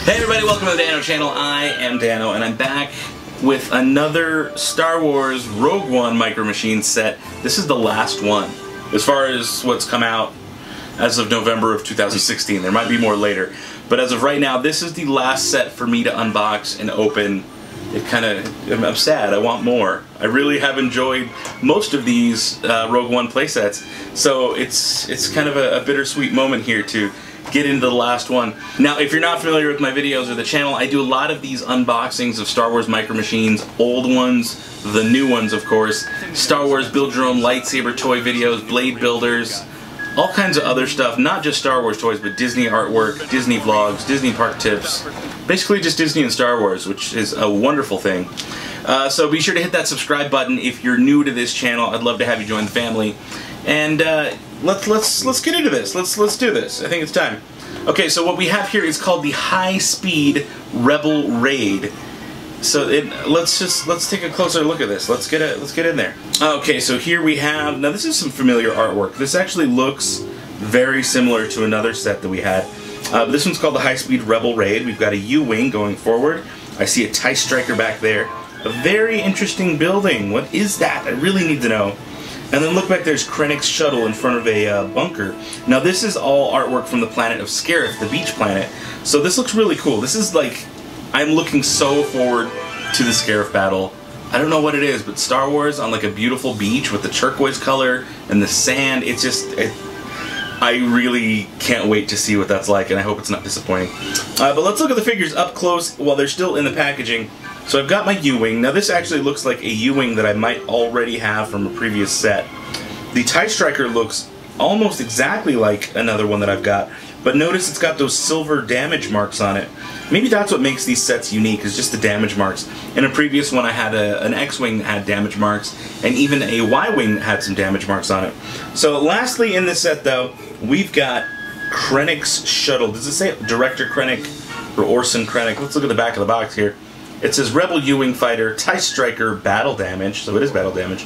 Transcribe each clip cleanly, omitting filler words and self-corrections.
Hey everybody, welcome to the Dano channel. I am Dano and I'm back with another Star Wars Rogue One Micro Machine set. This is the last one as far as what's come out as of November of 2016. There might be more later, but as of right now this is the last set for me to unbox and open. I'm sad, I want more. I really have enjoyed most of these Rogue One playsets, so it's kind of a bittersweet moment here to get into the last one. Now, if you're not familiar with my videos or the channel, I do a lot of these unboxings of Star Wars Micro Machines, old ones, the new ones of course, Star Wars build your own lightsaber toy videos, blade builders, all kinds of other stuff, not just Star Wars toys, but Disney artwork, Disney vlogs, Disney park tips, basically just Disney and Star Wars, which is a wonderful thing. So be sure to hit that subscribe button if you're new to this channel. I'd love to have you join the family. And let's get into this. Let's do this. I think it's time. Okay, so what we have here is called the High Speed Rebel Raid. So let's take a closer look at this. Let's get in there. Okay, so here we have, now this is some familiar artwork. This actually looks very similar to another set that we had. This one's called the High Speed Rebel Raid. We've got a U-wing going forward. I see a TIE Striker back there. A very interesting building. What is that? I really need to know. And then look back, there's Krennick's shuttle in front of a bunker. Now this is all artwork from the planet of Scarif, the beach planet. So this looks really cool. This is like, I'm looking so forward to the Scarif battle. I don't know what it is, but Star Wars on like a beautiful beach with the turquoise color and the sand, it's just, I really can't wait to see what that's like, and I hope it's not disappointing. But let's look at the figures up close while they're still in the packaging. So I've got my U-wing. Now this actually looks like a U-wing that I might already have from a previous set. The TIE Striker looks almost exactly like another one that I've got, but notice it's got those silver damage marks on it. Maybe that's what makes these sets unique, is just the damage marks. In a previous one I had an X-wing that had damage marks, and even a Y-wing had some damage marks on it. So lastly in this set though, we've got Krennick's shuttle. Does it say Director Krennick or Orson Krennic? Let's look at the back of the box here. It says Rebel U-wing fighter, TIE Striker battle damage, so it is battle damage,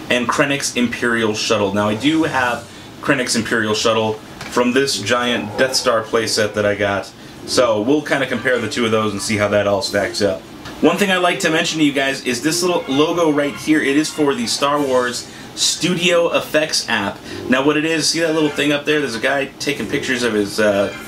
and Krennick's Imperial shuttle. Now I do have Krennick's Imperial shuttle from this giant Death Star playset that I got, so we'll kind of compare the two of those and see how that all stacks up. One thing I'd like to mention to you guys is this little logo right here. It is for the Star Wars Studio Effects app. Now what it is, see that little thing up there? There's a guy taking pictures of his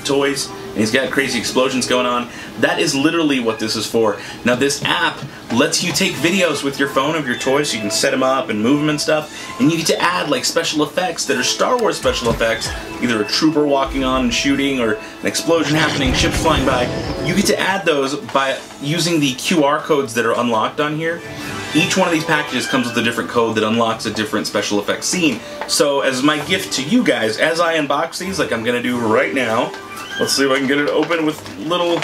toys, and he's got crazy explosions going on. That is literally what this is for. Now this app lets you take videos with your phone of your toys, so you can set them up and move them and stuff, and you get to add like special effects that are Star Wars special effects, either a trooper walking on and shooting, or an explosion happening, ships flying by. You get to add those by using the QR codes that are unlocked on here. Each one of these packages comes with a different code that unlocks a different special effects scene. So as my gift to you guys, as I unbox these, like I'm gonna do right now, let's see if I can get it open with little...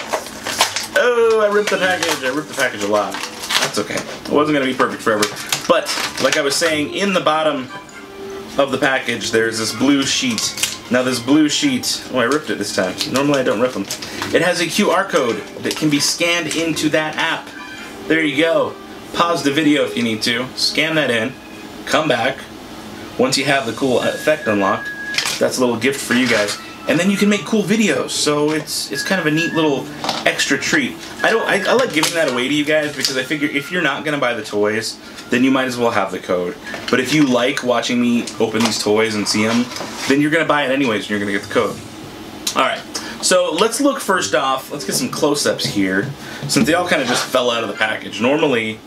Oh, I ripped the package. I ripped the package a lot. That's okay. It wasn't gonna be perfect forever. But, like I was saying, in the bottom of the package, there's this blue sheet. Now this blue sheet... Oh, I ripped it this time. Normally I don't rip them. It has a QR code that can be scanned into that app. There you go. Pause the video if you need to, scan that in, come back. Once you have the cool effect unlocked, that's a little gift for you guys. And then you can make cool videos, so it's kind of a neat little extra treat. I like giving that away to you guys because I figure if you're not gonna buy the toys, then you might as well have the code. But if you like watching me open these toys and see them, then you're gonna buy it anyways and you're gonna get the code. Alright, so let's look first off, let's get some close-ups here, since they all kind of just fell out of the package. Normally,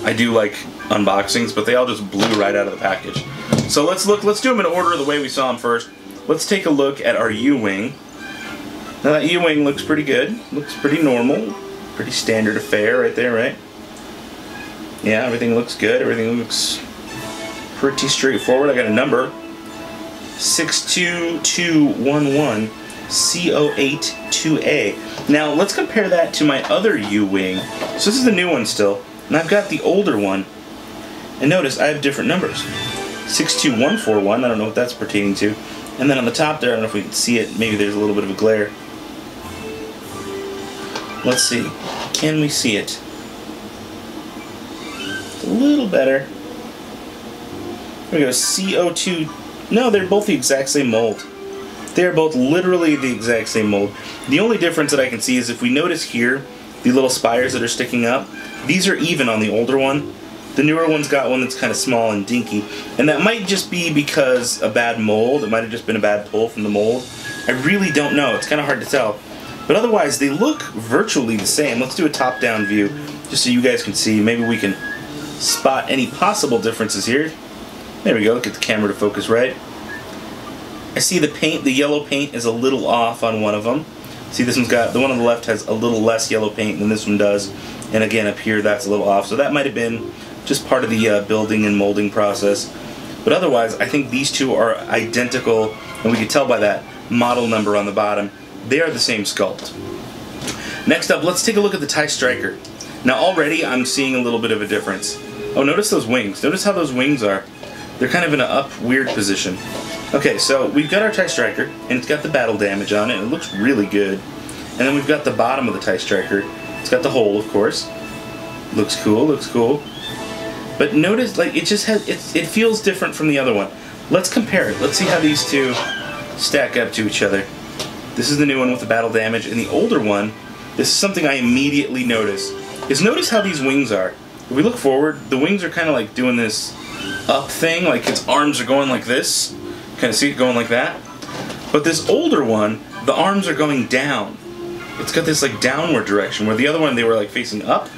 I do like unboxings, but they all just blew right out of the package. So let's do them in order the way we saw them first. Let's take a look at our U-wing. Now that U-wing looks pretty good. Looks pretty normal. Pretty standard affair right there, right? Yeah, everything looks good. Everything looks pretty straightforward. I got a number. 62211 CO82A. Now let's compare that to my other U-wing. So this is the new one still. And I've got the older one, and notice I have different numbers. 62141, I don't know what that's pertaining to. And then on the top there, I don't know if we can see it, maybe there's a little bit of a glare. Let's see, can we see it? It's a little better. There we go, CO2, no, they're both the exact same mold. They are both literally the exact same mold. The only difference that I can see is if we notice here, the little spires that are sticking up, these are even on the older one. The newer one's got one that's kind of small and dinky, and that might just be because a bad mold. It might have just been a bad pull from the mold. I really don't know. It's kind of hard to tell. But otherwise, they look virtually the same. Let's do a top-down view, just so you guys can see. Maybe we can spot any possible differences here. There we go. Get the camera to focus right. I see the paint, the yellow paint is a little off on one of them. See, this one's got, the one on the left has a little less yellow paint than this one does. And again, up here, that's a little off. So that might have been just part of the building and molding process. But otherwise, I think these two are identical, and we can tell by that model number on the bottom. They are the same sculpt. Next up, let's take a look at the TIE Striker. Now already, I'm seeing a little bit of a difference. Oh, notice those wings. Notice how those wings are. They're kind of in an up, weird position. Okay, so we've got our TIE Striker, and it's got the battle damage on it, and it looks really good. And then we've got the bottom of the TIE Striker. It's got the hole, of course. Looks cool, looks cool. But notice, like, it just has, it feels different from the other one. Let's compare it. Let's see how these two stack up to each other. This is the new one with the battle damage, and the older one, this is something I immediately notice, is notice how these wings are. If we look forward, the wings are kind of like doing this up thing, like its arms are going like this. Kind of see it going like that. But this older one, the arms are going down. It's got this like downward direction, where the other one they were like facing up.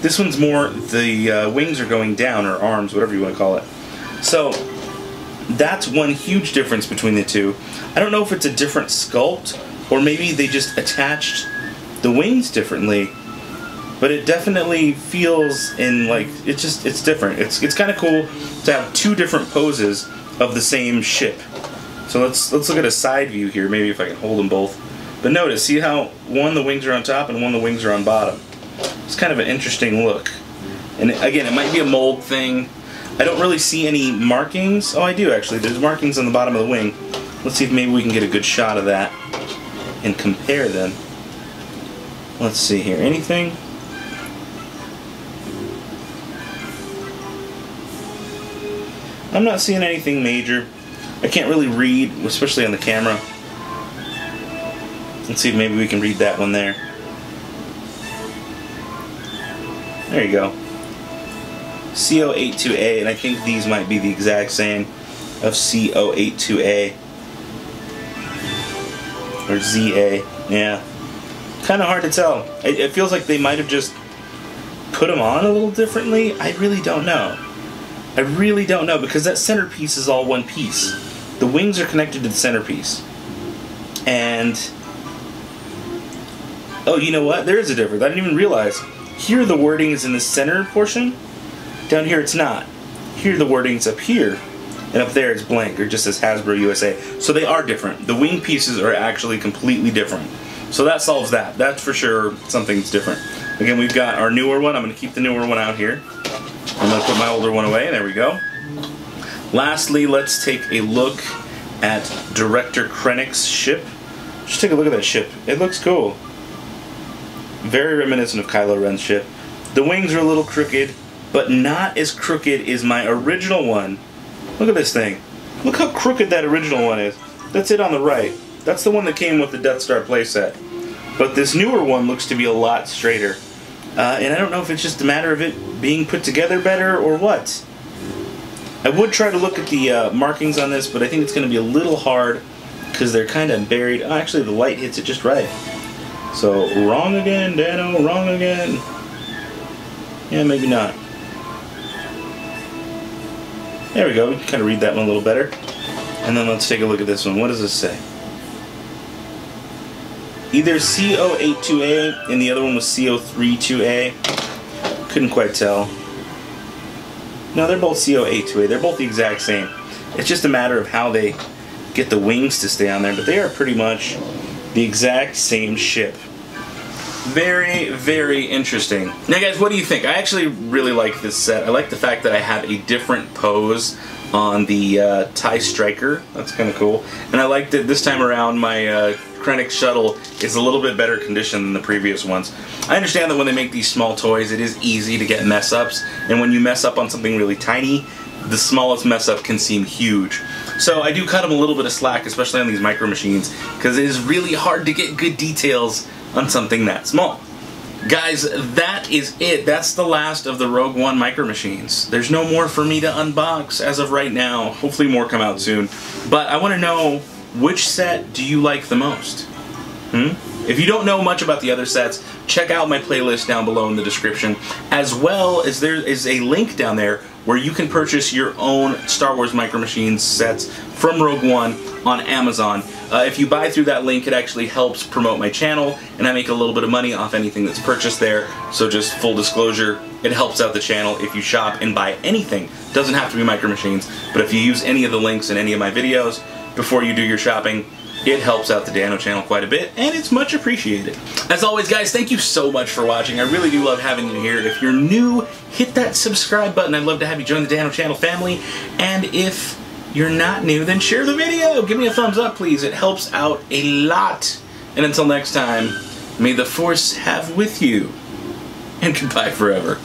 This one's more, the wings are going down, or arms, whatever you want to call it. So that's one huge difference between the two. I don't know if it's a different sculpt, or maybe they just attached the wings differently, but it definitely feels in like, it's different. It's kind of cool to have two different poses of the same ship. So let's look at a side view here, maybe if I can hold them both. But notice, see how one the wings are on top and one the wings are on bottom. It's kind of an interesting look. And again, it might be a mold thing. I don't really see any markings. Oh, I do actually. There's markings on the bottom of the wing. Let's see if maybe we can get a good shot of that and compare them. Let's see here. Anything? I'm not seeing anything major. I can't really read, especially on the camera. Let's see if maybe we can read that one there. There you go. CO82A, and I think these might be the exact same of CO82A. Or ZA, yeah. Kind of hard to tell. It feels like they might have just put them on a little differently. I really don't know. I really don't know, because that centerpiece is all one piece. The wings are connected to the centerpiece. And oh, you know what? There is a difference. I didn't even realize. Here the wording is in the center portion. Down here it's not. Here the wording's up here. And up there it's blank, or just says Hasbro USA. So they are different. The wing pieces are actually completely different. So that solves that. That's for sure something's different. Again, we've got our newer one. I'm going to keep the newer one out here. I'm going to put my older one away. There we go. Lastly, let's take a look at Director Krennick's ship. Just take a look at that ship. It looks cool. Very reminiscent of Kylo Ren's ship. The wings are a little crooked, but not as crooked as my original one. Look at this thing. Look how crooked that original one is. That's it on the right. That's the one that came with the Death Star playset. But this newer one looks to be a lot straighter. And I don't know if it's just a matter of it being put together better or what. I would try to look at the markings on this, but I think it's going to be a little hard because they're kind of buried. Oh, actually, the light hits it just right. So, wrong again, Dano, wrong again. Yeah, maybe not. There we go, we can kind of read that one a little better. And then let's take a look at this one. What does this say? Either CO82A and the other one was CO32A. Couldn't quite tell. No, they're both CO82A. They're both the exact same. It's just a matter of how they get the wings to stay on there, but they are pretty much the exact same ship. Very, very interesting. Now guys, what do you think? I actually really like this set. I like the fact that I have a different pose on the TIE Striker. That's kind of cool. And I like that this time around my Krennick Shuttle is a little bit better condition than the previous ones. I understand that when they make these small toys, it is easy to get mess ups. And when you mess up on something really tiny, the smallest mess up can seem huge. So I do cut them a little bit of slack, especially on these Micro Machines, because it is really hard to get good details on something that small. Guys, that is it. That's the last of the Rogue One Micro Machines. There's no more for me to unbox as of right now. Hopefully more come out soon. But I want to know, which set do you like the most? If you don't know much about the other sets, check out my playlist down below in the description, as well as there is a link down there where you can purchase your own Star Wars Micro Machines sets from Rogue One on Amazon. If you buy through that link, it actually helps promote my channel, and I make a little bit of money off anything that's purchased there. So just full disclosure, it helps out the channel if you shop and buy anything. Doesn't have to be Micro Machines, but if you use any of the links in any of my videos before you do your shopping, it helps out the Dano channel quite a bit, and it's much appreciated. As always, guys, thank you so much for watching. I really do love having you here. If you're new, hit that subscribe button. I'd love to have you join the Dano channel family. And if you're not new, then share the video. Give me a thumbs up, please. It helps out a lot. And until next time, may the Force have with you. And goodbye forever.